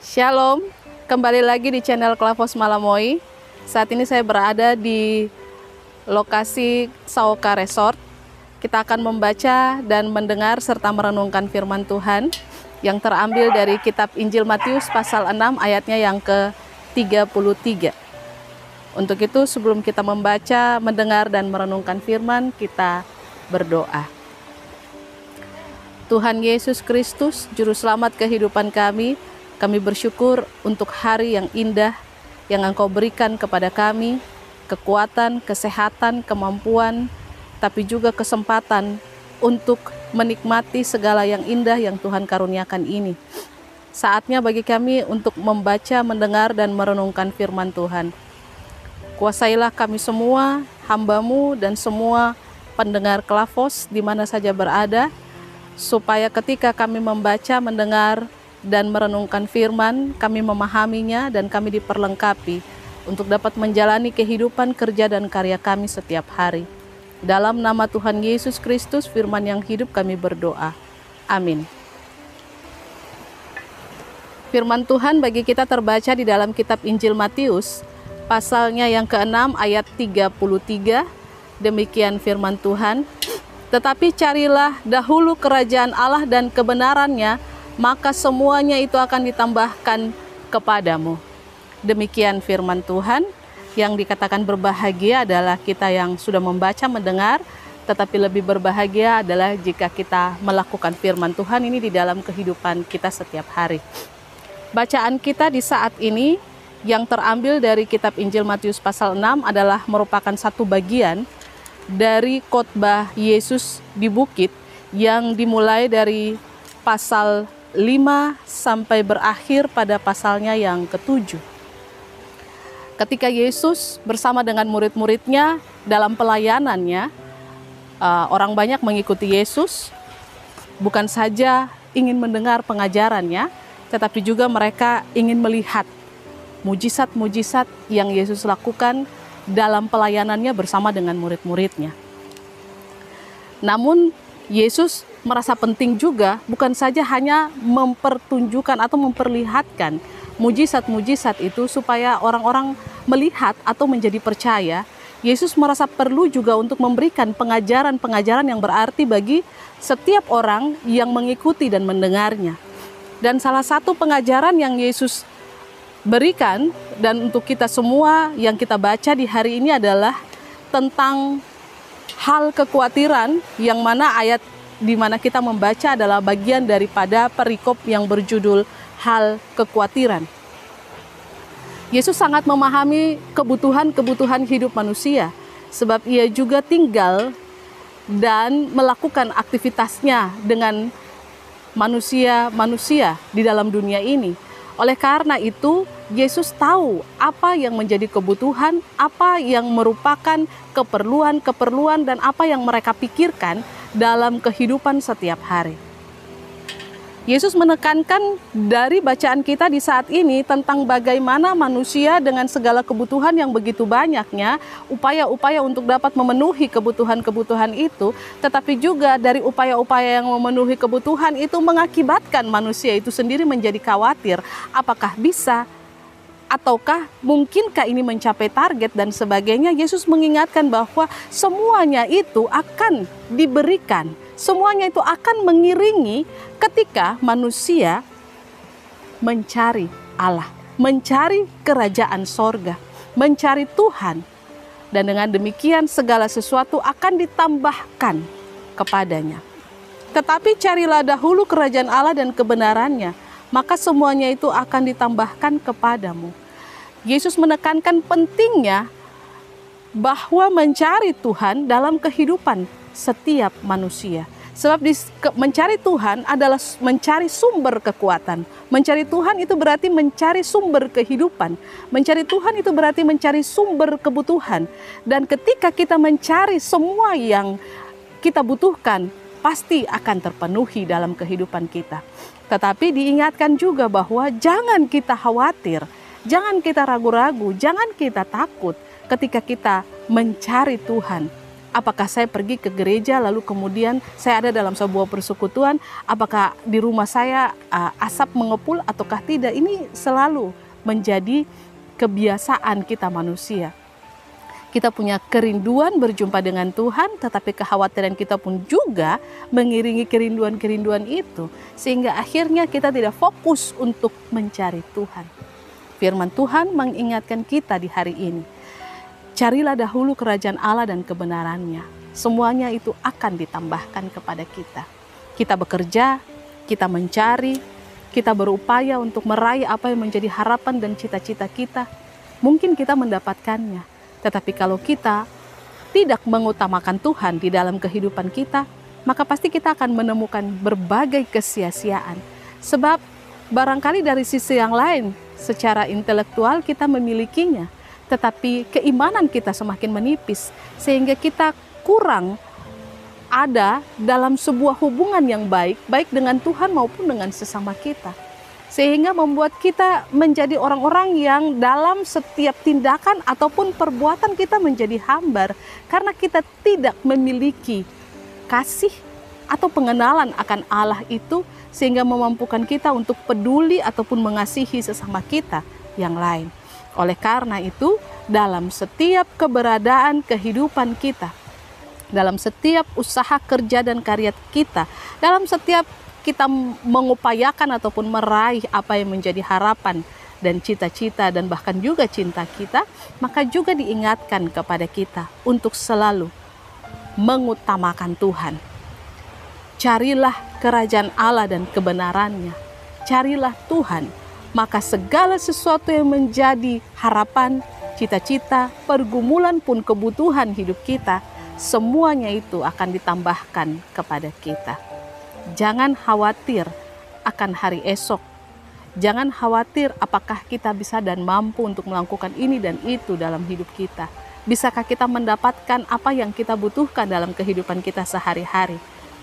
Shalom, kembali lagi di channel Klavos Malamoy. Saat ini saya berada di lokasi Saoka Resort. Kita akan membaca dan mendengar serta merenungkan firman Tuhan yang terambil dari kitab Injil Matius pasal 6 ayatnya yang ke-33. Untuk itu sebelum kita membaca, mendengar dan merenungkan firman, kita berdoa. Tuhan Yesus Kristus, Juru Selamat kehidupan kami bersyukur untuk hari yang indah yang Engkau berikan kepada kami, kekuatan, kesehatan, kemampuan, tapi juga kesempatan untuk menikmati segala yang indah yang Tuhan karuniakan ini. Saatnya bagi kami untuk membaca, mendengar, dan merenungkan firman Tuhan. Kuasailah kami semua, hamba-Mu dan semua pendengar Klavos di mana saja berada, supaya ketika kami membaca, mendengar, dan merenungkan firman, kami memahaminya dan kami diperlengkapi untuk dapat menjalani kehidupan, kerja, dan karya kami setiap hari. Dalam nama Tuhan Yesus Kristus, firman yang hidup kami berdoa. Amin. Firman Tuhan bagi kita terbaca di dalam kitab Injil Matius, pasalnya yang ke-6 ayat 33. Demikian firman Tuhan. Tetapi carilah dahulu kerajaan Allah dan kebenarannya, maka semuanya itu akan ditambahkan kepadamu. Demikian firman Tuhan. Yang dikatakan berbahagia adalah kita yang sudah membaca, mendengar, tetapi lebih berbahagia adalah jika kita melakukan firman Tuhan ini di dalam kehidupan kita setiap hari. Bacaan kita di saat ini yang terambil dari kitab Injil Matius pasal 6 adalah merupakan satu bagian dari khotbah Yesus di bukit yang dimulai dari pasal 5 sampai berakhir pada pasalnya yang ke-7. Ketika Yesus bersama dengan murid-muridnya dalam pelayanannya, orang banyak mengikuti Yesus, bukan saja ingin mendengar pengajarannya, tetapi juga mereka ingin melihat mujizat-mujizat yang Yesus lakukan dalam pelayanannya bersama dengan murid-muridnya. Namun Yesus merasa penting juga bukan saja hanya mempertunjukkan atau memperlihatkan mujizat-mujizat itu supaya orang-orang melihat atau menjadi percaya. Yesus merasa perlu juga untuk memberikan pengajaran-pengajaran yang berarti bagi setiap orang yang mengikuti dan mendengarnya. Dan salah satu pengajaran yang Yesus berikan dan untuk kita semua yang kita baca di hari ini adalah tentang hal kekhawatiran, yang mana ayat di mana kita membaca adalah bagian daripada perikop yang berjudul hal kekhawatiran. Yesus sangat memahami kebutuhan-kebutuhan hidup manusia, sebab ia juga tinggal dan melakukan aktivitasnya dengan manusia-manusia di dalam dunia ini. Oleh karena itu, Yesus tahu apa yang menjadi kebutuhan, apa yang merupakan keperluan-keperluan, dan apa yang mereka pikirkan dalam kehidupan setiap hari. Yesus menekankan dari bacaan kita di saat ini tentang bagaimana manusia dengan segala kebutuhan yang begitu banyaknya, upaya-upaya untuk dapat memenuhi kebutuhan-kebutuhan itu, tetapi juga dari upaya-upaya yang memenuhi kebutuhan itu mengakibatkan manusia itu sendiri menjadi khawatir, apakah bisa, ataukah mungkinkah ini mencapai target dan sebagainya. Yesus mengingatkan bahwa semuanya itu akan diberikan, semuanya itu akan mengiringi ketika manusia mencari Allah, mencari kerajaan sorga, mencari Tuhan. Dan dengan demikian segala sesuatu akan ditambahkan kepadanya. Tetapi carilah dahulu kerajaan Allah dan kebenarannya, maka semuanya itu akan ditambahkan kepadamu. Yesus menekankan pentingnya bahwa mencari Tuhan dalam kehidupan setiap manusia. Sebab mencari Tuhan adalah mencari sumber kekuatan. Mencari Tuhan itu berarti mencari sumber kehidupan. Mencari Tuhan itu berarti mencari sumber kebutuhan. Dan ketika kita mencari semua yang kita butuhkan, pasti akan terpenuhi dalam kehidupan kita. Tetapi diingatkan juga bahwa jangan kita khawatir, jangan kita ragu-ragu, jangan kita takut ketika kita mencari Tuhan. Apakah saya pergi ke gereja lalu kemudian saya ada dalam sebuah persekutuan, apakah di rumah saya asap mengepul ataukah tidak? Ini selalu menjadi kebiasaan kita manusia. Kita punya kerinduan berjumpa dengan Tuhan, tetapi kekhawatiran kita pun juga mengiringi kerinduan-kerinduan itu, sehingga akhirnya kita tidak fokus untuk mencari Tuhan. Firman Tuhan mengingatkan kita di hari ini, carilah dahulu kerajaan Allah dan kebenarannya. Semuanya itu akan ditambahkan kepada kita. Kita bekerja, kita mencari, kita berupaya untuk meraih apa yang menjadi harapan dan cita-cita kita. Mungkin kita mendapatkannya, tetapi kalau kita tidak mengutamakan Tuhan di dalam kehidupan kita, maka pasti kita akan menemukan berbagai kesia-siaan. Sebab barangkali dari sisi yang lain, secara intelektual kita memilikinya, tetapi keimanan kita semakin menipis, sehingga kita kurang ada dalam sebuah hubungan yang baik dengan Tuhan maupun dengan sesama kita. Sehingga membuat kita menjadi orang-orang yang dalam setiap tindakan ataupun perbuatan kita menjadi hambar, karena kita tidak memiliki kasih atau pengenalan akan Allah itu, sehingga memampukan kita untuk peduli ataupun mengasihi sesama kita yang lain. Oleh karena itu, dalam setiap keberadaan kehidupan kita, dalam setiap usaha kerja dan karya kita, dalam setiap kita mengupayakan ataupun meraih apa yang menjadi harapan dan cita-cita dan bahkan juga cinta kita, maka juga diingatkan kepada kita untuk selalu mengutamakan Tuhan. Carilah kerajaan Allah dan kebenarannya. Carilah Tuhan, maka segala sesuatu yang menjadi harapan, cita-cita, pergumulan pun kebutuhan hidup kita, semuanya itu akan ditambahkan kepada kita. Jangan khawatir akan hari esok. Jangan khawatir apakah kita bisa dan mampu untuk melakukan ini dan itu dalam hidup kita. Bisakah kita mendapatkan apa yang kita butuhkan dalam kehidupan kita sehari-hari?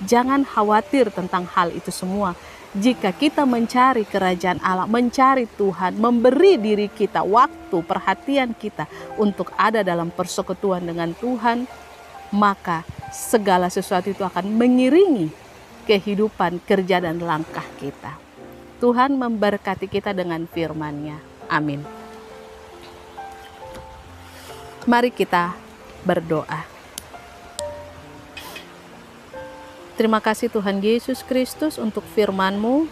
Jangan khawatir tentang hal itu semua. Jika kita mencari kerajaan Allah, mencari Tuhan, memberi diri kita waktu, perhatian kita untuk ada dalam persekutuan dengan Tuhan, maka segala sesuatu itu akan mengiringi kehidupan, kerja, dan langkah kita. Tuhan memberkati kita dengan firman-Nya. Amin. Mari kita berdoa. Terima kasih Tuhan Yesus Kristus untuk firman-Mu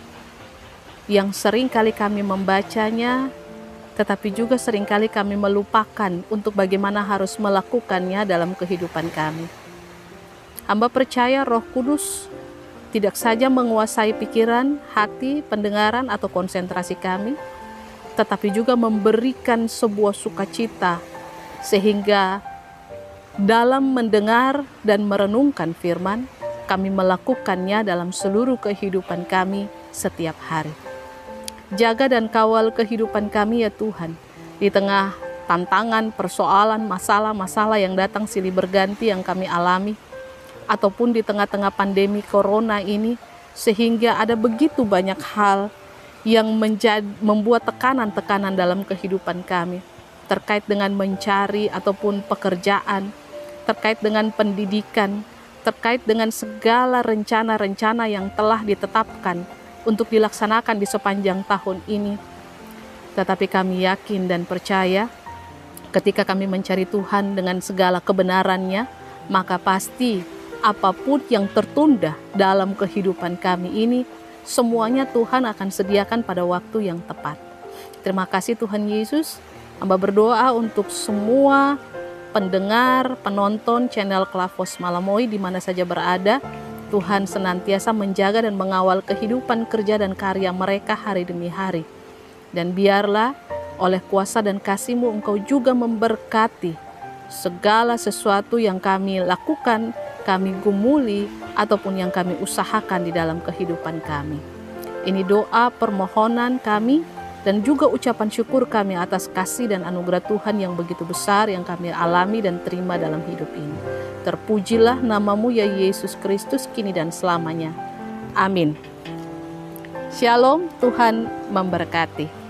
yang sering kali kami membacanya, tetapi juga sering kali kami melupakan untuk bagaimana harus melakukannya dalam kehidupan kami. Hamba percaya Roh Kudus tidak saja menguasai pikiran, hati, pendengaran, atau konsentrasi kami, tetapi juga memberikan sebuah sukacita, sehingga dalam mendengar dan merenungkan firman, kami melakukannya dalam seluruh kehidupan kami setiap hari. Jaga dan kawal kehidupan kami ya Tuhan, di tengah tantangan, persoalan, masalah-masalah yang datang silih berganti yang kami alami, ataupun di tengah-tengah pandemi corona ini, sehingga ada begitu banyak hal yang membuat tekanan-tekanan dalam kehidupan kami, terkait dengan mencari ataupun pekerjaan, terkait dengan pendidikan, terkait dengan segala rencana-rencana yang telah ditetapkan untuk dilaksanakan di sepanjang tahun ini. Tetapi kami yakin dan percaya ketika kami mencari Tuhan dengan segala kebenarannya, maka pasti apapun yang tertunda dalam kehidupan kami ini, semuanya Tuhan akan sediakan pada waktu yang tepat. Terima kasih Tuhan Yesus. Hamba berdoa untuk semua pendengar, penonton channel Klavos Malamoy di mana saja berada, Tuhan senantiasa menjaga dan mengawal kehidupan, kerja, dan karya mereka hari demi hari. Dan biarlah oleh kuasa dan kasih-Mu Engkau juga memberkati segala sesuatu yang kami lakukan, kami gumuli, ataupun yang kami usahakan di dalam kehidupan kami. Ini doa permohonan kami, dan juga ucapan syukur kami atas kasih dan anugerah Tuhan yang begitu besar yang kami alami dan terima dalam hidup ini. Terpujilah nama-Mu ya Yesus Kristus kini dan selamanya. Amin. Shalom, Tuhan memberkati.